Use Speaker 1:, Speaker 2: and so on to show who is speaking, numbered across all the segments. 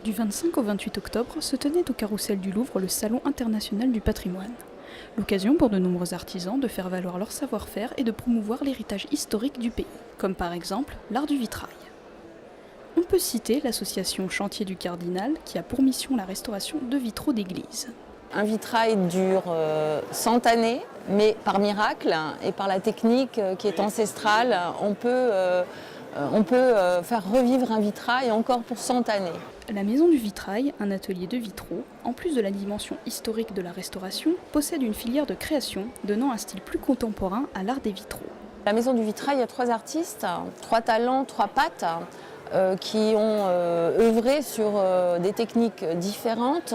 Speaker 1: Du 25 au 28 octobre se tenait au Carrousel du Louvre le Salon international du patrimoine. L'occasion pour de nombreux artisans de faire valoir leur savoir-faire et de promouvoir l'héritage historique du pays, comme par exemple l'art du vitrail. On peut citer l'association Chantier du Cardinal qui a pour mission la restauration de vitraux d'églises.
Speaker 2: Un vitrail dure 100 années, mais par miracle et par la technique qui est ancestrale, on peut faire revivre un vitrail encore pour 100 années.
Speaker 1: La Maison du Vitrail, un atelier de vitraux, en plus de la dimension historique de la restauration, possède une filière de création donnant un style plus contemporain à l'art des vitraux.
Speaker 2: La Maison du Vitrail, il y a 3 artistes, 3 talents, 3 pattes, qui ont œuvré sur des techniques différentes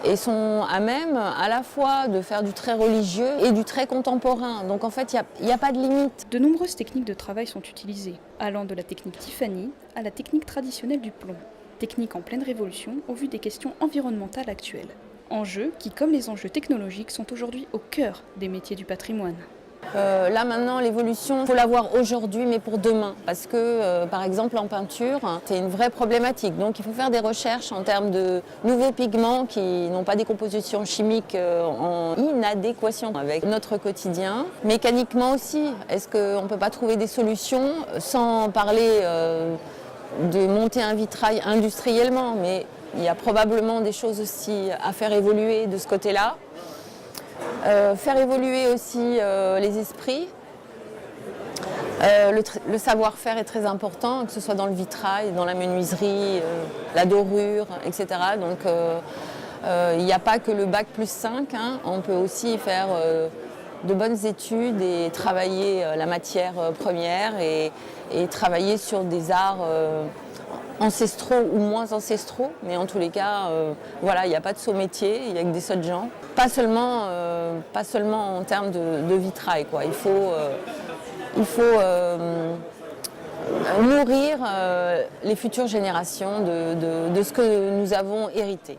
Speaker 2: et sont à même à la fois de faire du très religieux et du très contemporain. Donc en fait, il n'y a pas de limite.
Speaker 1: De nombreuses techniques de travail sont utilisées, allant de la technique Tiffany à la technique traditionnelle du plomb. Technique en pleine révolution au vu des questions environnementales actuelles. Enjeux qui, comme les enjeux technologiques, sont aujourd'hui au cœur des métiers du patrimoine.
Speaker 2: Là maintenant, l'évolution, il faut l'avoir aujourd'hui, mais pour demain. Parce que, par exemple, en peinture, c'est une vraie problématique. Donc il faut faire des recherches en termes de nouveaux pigments qui n'ont pas des compositions chimiques en inadéquation avec notre quotidien. Mécaniquement aussi, est-ce qu'on ne peut pas trouver des solutions sans parler de monter un vitrail industriellement, mais il y a probablement des choses aussi à faire évoluer de ce côté-là. Faire évoluer aussi les esprits. Le savoir-faire est très important, que ce soit dans le vitrail, dans la menuiserie, la dorure, etc. Donc il n'y a pas que le bac plus 5, hein. On peut aussi faire de bonnes études et travailler la matière première et travailler sur des arts ancestraux ou moins ancestraux, mais en tous les cas, voilà, il n'y a pas de saut métier, il n'y a que des sauts de gens. Pas seulement en termes de vitrail, quoi. Il faut nourrir les futures générations de ce que nous avons hérité.